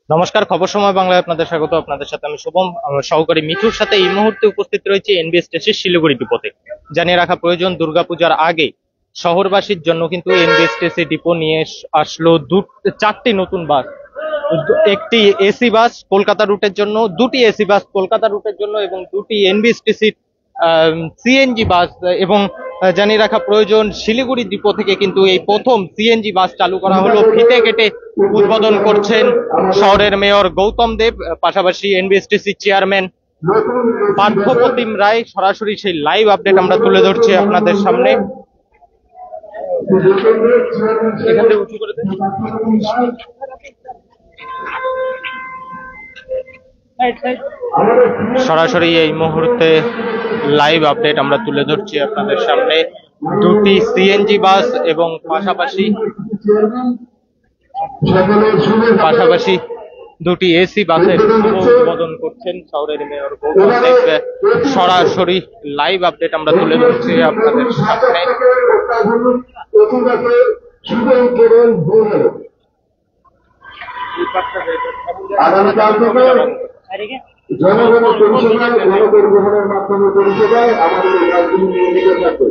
নমস্কার, খবর সময় বাংলায় আপনাদের স্বাগত। আপনাদের সাথে আমি শুভম, আমার সহকারী মিঠুর সাথে এই মুহূর্তে উপস্থিত রয়েছে এনবিএসটিসি শিলিগুড়ি ডিপোতে। জানিয়ে রাখা প্রয়োজন, দুর্গাপূজার আগে শহরবাসীর জন্য কিন্তু এনবিএসটিসি ডিপো নিয়ে আসলো চারটি নতুন বাস। একটি এসি বাস কলকাতা রুটের জন্য, দুটি এসি বাস কলকাতা রুটের জন্য এবং দুটি এনবিএসটিসি সিএনজি বাস। এবং জানিয়ে রাখা প্রয়োজন, শিলিগুড়ি ডিপো থেকে কিন্তু এই প্রথম সিএনজি বাস চালু করা হলো। ফিতে কেটে উদ্বোধন করছেন শহরের মেয়র গৌতম দেব, পাশাপাশি এনবিএসটিসি চেয়ারম্যান পার্থপ্রতিম রায়। সরাসরি সেই লাইভ আপডেট আমরা তুলে ধরছি আপনাদের সামনে। এখান থেকে উঁচু করে দেন। সরাসরি এই মুহূর্তে লাইভ আপডেট আমরা তুলে ধরছি আপনাদের সামনে। দুটি সিএনজি বাস এবং পাশাপাশি দুটি এসি বাসের উদ্বোধন করছেন শহরের মেয়র গৌতম দেব। সরাসরি লাইভ আপডেট আমরা তুলে ধরছি আপনাদের সামনে। জনগণের পরিষেবায় গণপরিবহনের মাধ্যমে পরিষেবায় আমাদের এই রাজধানী নিয়োজিত থাকবে।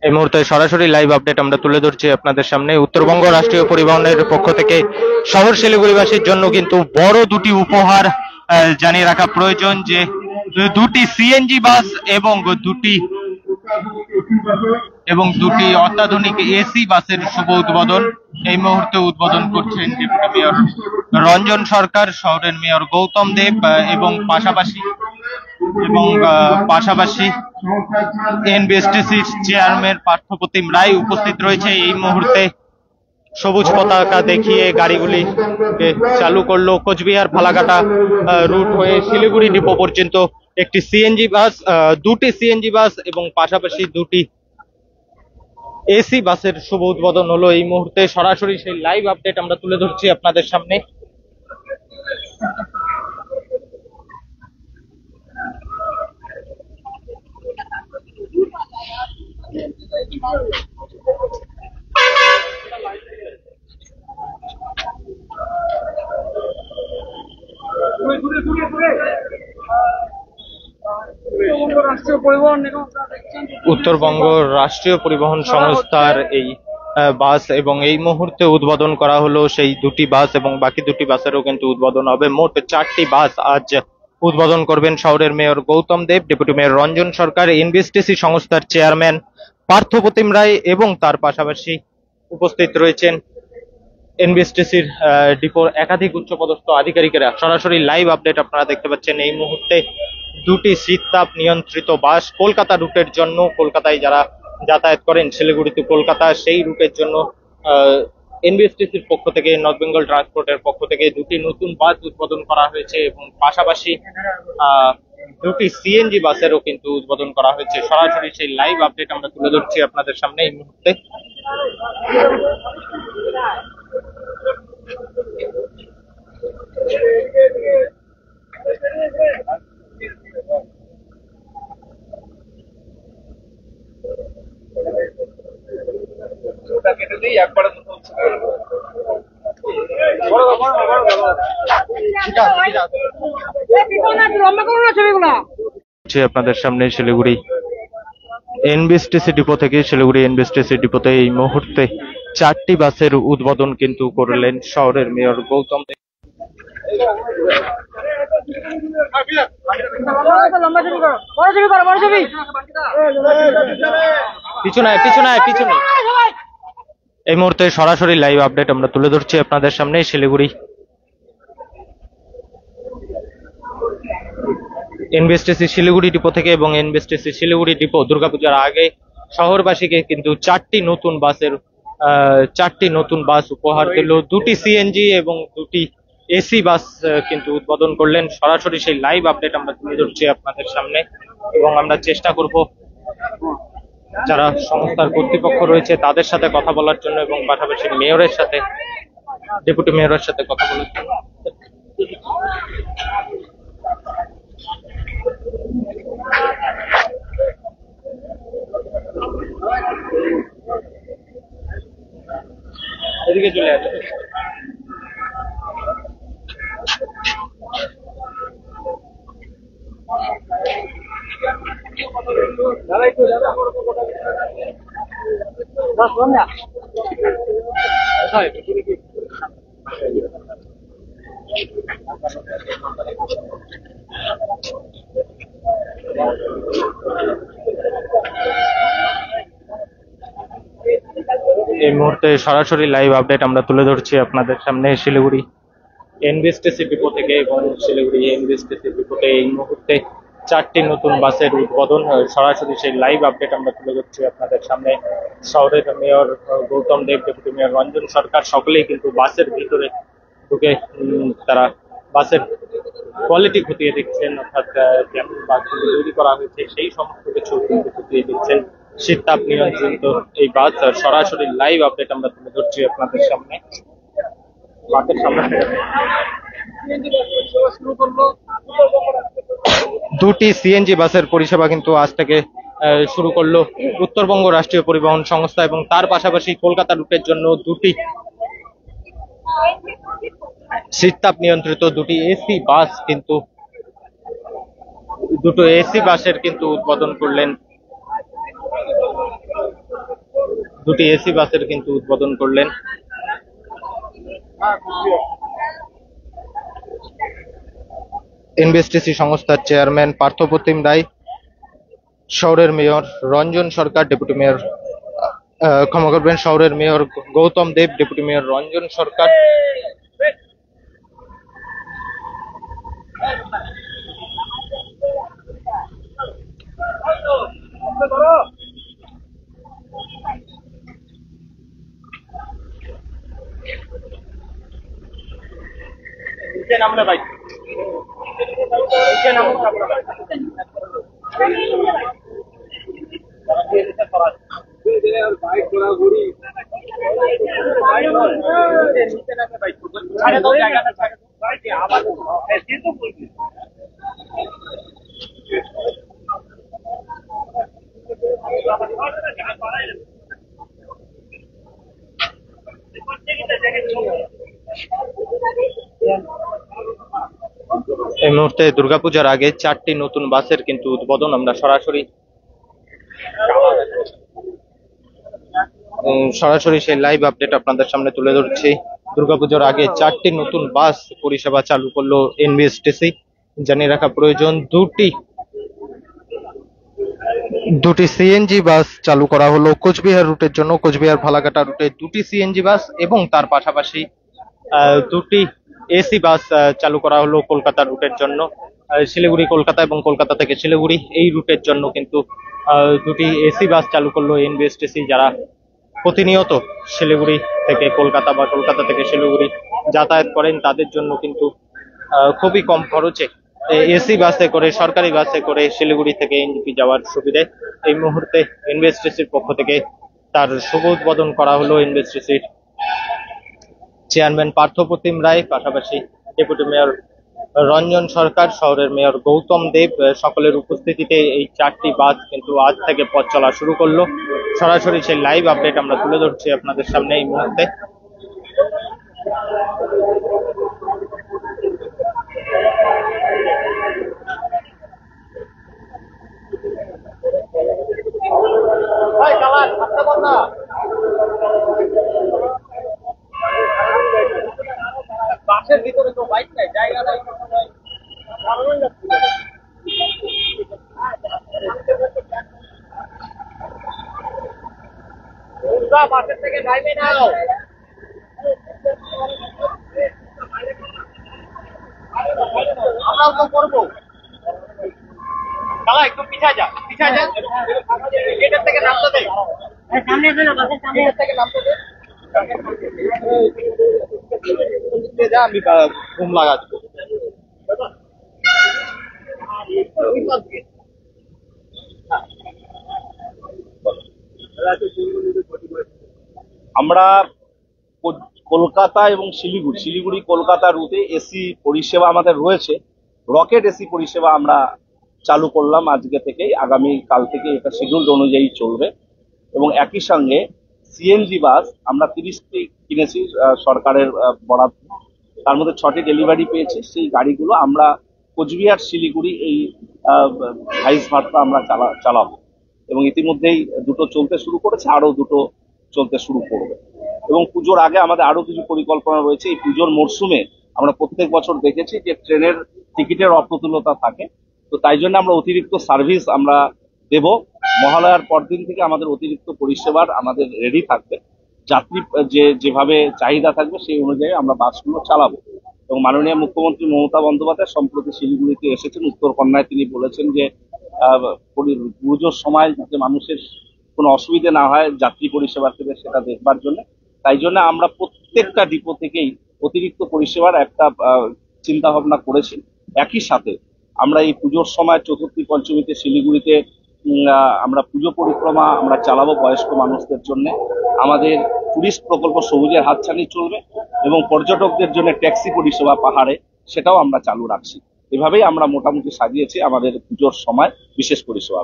এই মুহূর্তে সরাসরি লাইভ আপডেট আমরা তুলে ধরছি আপনাদের সামনে। উত্তরবঙ্গ রাষ্ট্রীয় পরিবহনের পক্ষ থেকে শহর শিলিগুড়িবাসীর জন্য কিন্তু বড় দুটি উপহার জানিয়ে রাখা প্রয়োজন, যে দুটি সিএনজি বাস এবং দুটি অত্যাধুনিক এসি বাসের শুভ উদ্বোধন এই মুহূর্তে উদ্বোধন করছেন ডেপুটি মেয়র রঞ্জন সরকার, শহরের মেয়র গৌতম দেব এবং পাশাপাশি এনবিএসটিসির চেয়ারম্যান পার্থপ্রতিম রায় উপস্থিত রয়েছে। এই মুহূর্তে সবুজ পতাকা দেখিয়ে গাড়িগুলি চালু করলো। কোচবিহার ফালাকাটা রুট হয়ে শিলিগুড়ি ডিপো পর্যন্ত একটি সিএনজি বাস, দুটি সিএনজি বাস এবং পাশাপাশি দুটি এসি বাসের শুভ উদ্বোধন হলো। এই মুহূর্তে সরাসরি সেই লাইভ আপডেট আমরা তুলে ধরছি আপনাদের সামনে। উত্তরবঙ্গ রাষ্ট্রীয় পরিবহন সংস্থার এই বাস এবং এই মুহূর্তে উদ্বোধন করা হলো সেই দুটি বাস, এবং বাকি দুটি বাসেরও কিন্তু উদ্বোধন হবে। মোট চারটি বাস আজ উদ্বোধন করবেন শহরের মেয়র গৌতম দেব, ডেপুটি মেয়র রঞ্জন সরকার, এনবিএসটিসি সংস্থার চেয়ারম্যান পার্থপ্রতিম রায় এবং তার পাশাপাশি উপস্থিত রয়েছেন এনবিএসটিসির ডিপোর একাধিক উচ্চপদস্থ আধিকারিকেরা। সরাসরি লাইভ আপডেট আপনারা দেখতে পাচ্ছেন। এই মুহূর্তে দুটি শীততাপ নিয়ন্ত্রিত বাস কলকাতা রুটের জন্য, কলকাতায় যারা যাতায়াত করেন শিলিগুড়ি টু কলকাতা, সেই রুটের জন্য এনবিএসটিসির পক্ষ থেকে, নর্থ বেঙ্গল ট্রান্সপোর্টের পক্ষ থেকে দুটি নতুন বাস উদ্বোধন করা হয়েছে এবং পাশাপাশি দুটি সিএনজি বাসেরও কিন্তু উদ্বোধন করা হয়েছে। সরাসরি সেই লাইভ আপডেট আমরা তুলে ধরছি আপনাদের সামনে এই মুহূর্তে। আপনাদের সামনে শিলিগুড়ি এনবিএসটিসি ডিপো থেকে, শিলিগুড়ি এনবিএসটিসি ডিপোতে এই মুহূর্তে চারটি বাসের উদ্বোধন কিন্তু করলেন শহরের মেয়র গৌতম দেব। পিছনে এই মুহূর্তে সরাসরি লাইভ আপডেট আমরা তুলে ধরছি আপনাদের সামনে। শিলিগুড়ি এনবিএসটিসি শিলিগুড়ি ডিপো থেকে এবং এনবিএসটিসি শিলিগুড়ি ডিপো দুর্গাপূজার আগে শহরবাসীকে কিন্তু চারটি নতুন বাস উপহার দিল। দুটি সিএনজি এবং দুটি এসি বাস কিন্তু উদ্বোধন করলেন। সরাসরি সেই লাইভ আপডেট আমরা তুলে ধরছি আপনাদের সামনে এবং আমরা চেষ্টা করব যারা সংস্থার কর্তৃপক্ষ রয়েছে তাদের সাথে কথা বলার জন্য এবং পাশাপাশি মেয়রের সাথে, ডেপুটি মেয়রের সাথে কথা বলার জন্য। এদিকে চলে আসে। এই মুহূর্তে সরাসরি লাইভ আপডেট আমরা তুলে ধরছি আপনাদের সামনে শিলিগুড়ি এনবিএসটিসি ডিপো থেকে, এবং শিলিগুড়ি এনবিএসটিসি ডিপোতে এই মুহূর্তে 4টি নতুন বাসের উদ্বোধন। সরাসরি সেই লাইভ আপডেট আমরা তুলে ধরছি আপনাদের সামনে। শহরের মেয়র গৌতম দেব, ডেপুটি মেয়র রঞ্জন সরকার সকলেই কিন্তু বাসের ভিতরে ঢুকে তারা বাসের কোয়ালিটি খতিয়ে দেখছেন, অর্থাৎ যেমন বাসগুলো তৈরি করা হয়েছে সেই সমস্ত কিছু কিন্তু খতিয়ে দেখছেন। শীততাপ নিয়ন্ত্রিত এই বাস, সরাসরি লাইভ আপডেট আমরা তুলে ধরছি আপনাদের সামনে। বাসের সামনে দুটি সিএনজি বাসের পরিষেবা কিন্তু আজ থেকে শুরু করলো উত্তরবঙ্গ রাষ্ট্রীয় পরিবহন সংস্থা, এবং তার পাশাপাশি কলকাতা রুটের জন্য দুটি শীততাপ নিয়ন্ত্রিত দুটি এসি বাস কিন্তু দুটো এসি বাসের কিন্তু উদ্বোধন করলেন, দুটি এসি বাসের কিন্তু উদ্বোধন করলেন এনবিএসটিসি সংস্থার চেয়ারম্যান পার্থপ্রতিম রায়, শহরের মেয়র রঞ্জন সরকার, ডেপুটি মেয়র ক্ষমা করবেন, শহরের মেয়র গৌতম দেব, ডেপুটি মেয়র রঞ্জন সরকার। নামলে ভাই এই মুহূর্তে দুর্গাপূজার আগে 4টি নতুন বাসের কিন্তু উদ্বোধন আমরা সরাসরি সেই লাইভ আপডেট আপনাদের সামনে তুলে ধরছি। দুর্গাপূজার আগে 4টি নতুন বাস পরিষেবা চালু করলো এনবিএসটিসি। জানিয়ে রাখা প্রয়োজন, দুটি সিএনজি বাস চালু করা হলো কোচবিহার রুটের জন্য, কোচবিহার ফালাকাটা রুটে দুটি সিএনজি বাস, এবং তার পাশাপাশি দুটি এসি বাস চালু করা হলো কলকাতা রুটের জন্য। শিলিগুড়ি কলকাতা এবং কলকাতা থেকে শিলিগুড়ি এই রুটের জন্য কিন্তু দুটি এসি বাস চালু করলো এনবিএসটিসি। যারা প্রতিনিয়ত শিলিগুড়ি থেকে কলকাতা বা কলকাতা থেকে শিলিগুড়ি যাতায়াত করেন তাদের জন্য কিন্তু খুবই কম খরচে এসি বাসে করে, সরকারি বাসে করে শিলিগুড়ি থেকে এনজিপি যাওয়ার সুবিধে এই মুহূর্তে এনবিএসটিসির পক্ষ থেকে তার শুভ উদ্বোধন করা হলো এনবিএসটিসির চেয়ারম্যান পার্থপ্রতিম রায়, পাশাপাশি ডেপুটি মেয়র রঞ্জন সরকার, শহরের মেয়র গৌতম দেব, সকলের উপস্থিতিতে এই 4টি বাস কিন্তু আজ থেকে পথ চলা শুরু করলো। সরাসরি সেই লাইভ আপডেট আমরা তুলে ধরছি আপনাদের সামনে এই মুহূর্তে। বাসের ভিতরে তো বাইক নাই, জায়গা নাই, বাসের থেকে যাইবে না, আমরাও তো করবো। কালা একটু পিছা যা, গেটের থেকে নামতে দে, সামনে এসে না, বাসের সামনে থেকে নামতে দে, যা আমি ঘুম লাগা দেবো। আমরা কলকাতা এবং শিলিগুড়ি কলকাতা রুটে এসি পরিষেবা আমাদের রয়েছে। রকেট এসি পরিষেবা আমরা চালু করলাম আজকে থেকে, আগামী কাল থেকে এটা শিডিউল অনুযায়ী চলবে। এবং একই সঙ্গে সিএনজি বাস আমরা 30টি কিনেছি সরকারের বরাদ্দ, তার মধ্যে 6টি ডেলিভারি পেয়েছি। সেই গাড়িগুলো আমরা কোচবিহার শিলিগুড়ি এই ভাইস ভার্তা আমরা চালাবো। এবং ইতিমধ্যেই দুটো চলতে শুরু করেছে, আরো দুটো চলতে শুরু করবে। এবং পুজোর আগে আমাদের আরো কিছু পরিকল্পনা রয়েছে। এই পুজোর মরশুমে আমরা প্রত্যেক বছর দেখেছি যে ট্রেনের টিকিটের অপ্রতুলতা থাকে, তো তাই জন্য আমরা অতিরিক্ত সার্ভিস আমরা দেব। মহালয়ার পরদিন থেকে আমাদের অতিরিক্ত পরিষেবার আমাদের রেডি থাকবে। যাত্রী যেভাবে চাহিদা থাকবে সেই অনুযায়ী আমরা বাসগুলো চালাবো। এবং মাননীয় মুখ্যমন্ত্রী মমতা বন্দ্যোপাধ্যায় সম্প্রতি শিলিগুড়িতে এসেছেন। উত্তরকন্যায় তিনি বলেছেন যে পুজোর সময় যাতে মানুষের কোনো অসুবিধা না হয় যাত্রী পরিষেবার থেকে, সেটা দেখবার জন্য। তাই জন্য আমরা প্রত্যেকটা ডিপো থেকেই অতিরিক্ত পরিষেবার একটা চিন্তা ভাবনা করেছি। একই সাথে আমরা এই পুজোর সময় চতুর্থী পঞ্চমীতে শিলিগুড়িতে আমরা পুজো পরিক্রমা আমরা চালাবো বয়স্ক মানুষদের জন্য। আমাদের টুরিস্ট প্রকল্প সবুজের হাতছানি চলবে এবং পর্যটকদের জন্য ট্যাক্সি পরিষেবা পাহাড়ে, সেটাও আমরা চালু রাখছি। এভাবেই আমরা মোটামুটি সাজিয়েছি আমাদের পুজোর সময় বিশেষ পরিষেবা।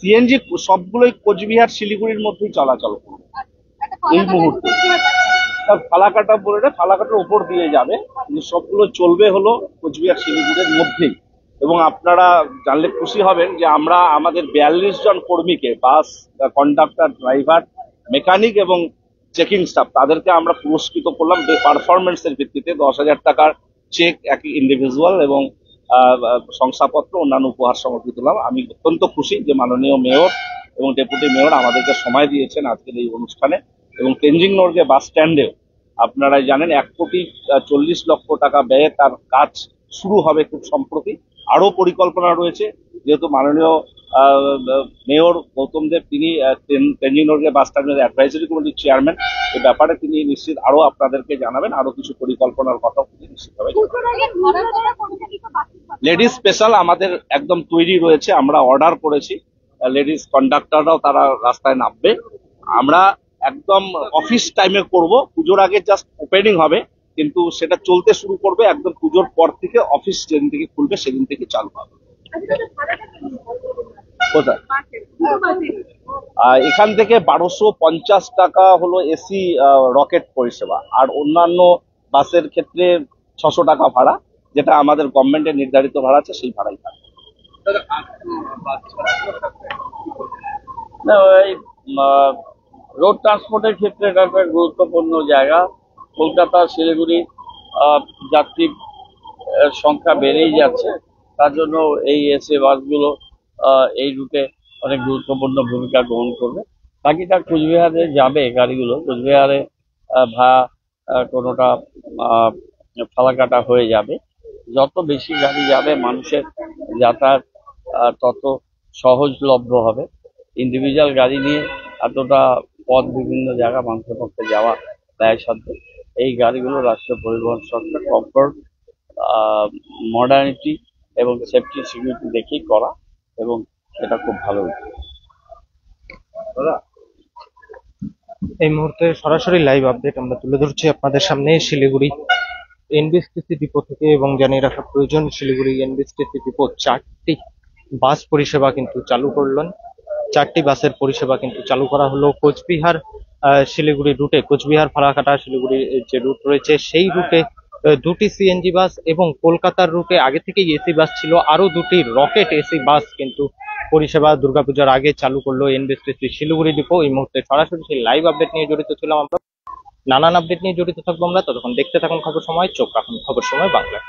সিএনজি সবগুলোই কোচবিহার শিলিগুড়ির মধ্যেই চলাচল করবে এই মুহূর্তে। ফালাকাটা বলে ফালাকাটার উপর দিয়ে যাবে, কিন্তু সবগুলো চলবে হলো কোচবিহার শিলিগুড়ির মধ্যেই। এবং আপনারা জানলে খুশি হবেন যে আমরা আমাদের 42 জন কর্মীকে, বাস কন্ডাক্টর, ড্রাইভার, মেকানিক এবং চেকিং স্টাফ, তাদেরকে আমরা পুরস্কৃত করলাম পারফরমেন্সের ভিত্তিতে 10,000 টাকার চেক এক ইন্ডিভিজুয়াল এবং শংসাপত্র অন্যান্য উপহার সামগ্রী দিলাম। আমি অত্যন্ত খুশি যে মাননীয় মেয়র এবং ডেপুটি মেয়র আমাদেরকে সময় দিয়েছেন আজকের এই অনুষ্ঠানে। এবং তেনজিং নর্গে বাস স্ট্যান্ডেও আপনারা জানেন 1,40,00,000 টাকা ব্যয়ে তার কাজ শুরু হবে খুব সম্প্রতি। আরো পরিকল্পনা রয়েছে, যেহেতু মাননীয় মেয়র গৌতম দেব তিনি তেনজিং নর্গে বাস স্ট্যান্ডের অ্যাডভাইজারি কমিটির চেয়ারম্যান, এই ব্যাপারে তিনি নিশ্চিত আরো আপনাদেরকে জানাবেন। আরো কিছু পরিকল্পনার কথা তিনি নিশ্চিতভাবে লেডিস স্পেশাল আমাদের একদম তৈরি রয়েছে, আমরা অর্ডার করেছি। লেডিস কন্ডাক্টররাও তারা রাস্তায় নামবে। আমরা একদম অফিস টাইমে করব, পুজোর আগে জাস্ট ওপেনিং হবে, কিন্তু সেটা চলতে শুরু করবে একদম পুজোর পর থেকে। অফিস যেদিন থেকে খুলবে সেদিন থেকে চালু হবে। কোথায়? এখান থেকে 1250 টাকা হলো এসি রকেট পরিষেবা, আর অন্যান্য বাসের ক্ষেত্রে 600 টাকা ভাড়া, যেটা আমাদের গভর্নমেন্টের নির্ধারিত ভাড়া আছে সেই ভাড়াই থাকবে। রোড ট্রান্সপোর্টের ক্ষেত্রে এটা একটা গুরুত্বপূর্ণ জায়গা। কলকাতা শিলিগুড়ি যাত্রীর সংখ্যা বেড়েই যাচ্ছে, তার জন্য এই এসি বাসগুলো এই রুটে অনেক গুরুত্বপূর্ণ ভূমিকা গ্রহণ করবে। বাকিটা কোচবিহারে যাবে গাড়িগুলো, কোচবিহারে ভাড়া কোনোটা ফালাকাটা হয়ে যাবে। যত বেশি গাড়ি যাবে মানুষের যাতায়াত তত সহজলভ্য হবে। ইন্ডিভিজুয়াল গাড়ি নিয়ে এতটা পথ বিভিন্ন জায়গা মানুষের পক্ষে যাওয়া ব্যয়সাধ্য। এই গাড়িগুলো রাষ্ট্রীয় পরিবহন সংস্থা কমফোর্ট, মডার্নিটি এবং সেফটি সিকিউরিটি দেখেই করা, এবং এটা খুব ভালো। এই মুহূর্তে সরাসরি লাইভ আপডেট আমরা তুলে ধরছি আপনাদের সামনে শিলিগুড়ি এনবিএসটিসি ডিপো থেকে। এবং জানিয়ে রাখা প্রয়োজন, শিলিগুড়ি এনবিএসটিসি ডিপো 4টি বাস পরিষেবা কিন্তু চালু করলেন। 4টি বাসের পরিষেবা কিন্তু চালু করা হলো কোচবিহার শিলিগুড়ি রুটে। কোচবিহার ফালাকাটা শিলিগুড়ি যে রুট রয়েছে সেই রুটে 2টি সিএনজি বাস, এবং কলকাতার রুটে আগে থেকেই এসি বাস ছিল, আরো 2টি রকেট এসি বাস কিন্তু পরিষেবা দুর্গাপূজার আগে চালু করলো এনবিএসটিসি শিলিগুড়ি ডিপো। এই মুহূর্তে সরাসরি সেই লাইভ আপডেট নিয়ে জড়িত ছিলাম আমরা। নানান আপডেট নিয়ে জড়িত থাকবো আমরা। ততক্ষণ দেখতে থাকুন খবর সময়, চোখ রাখুন খবর সময় বাংলায়।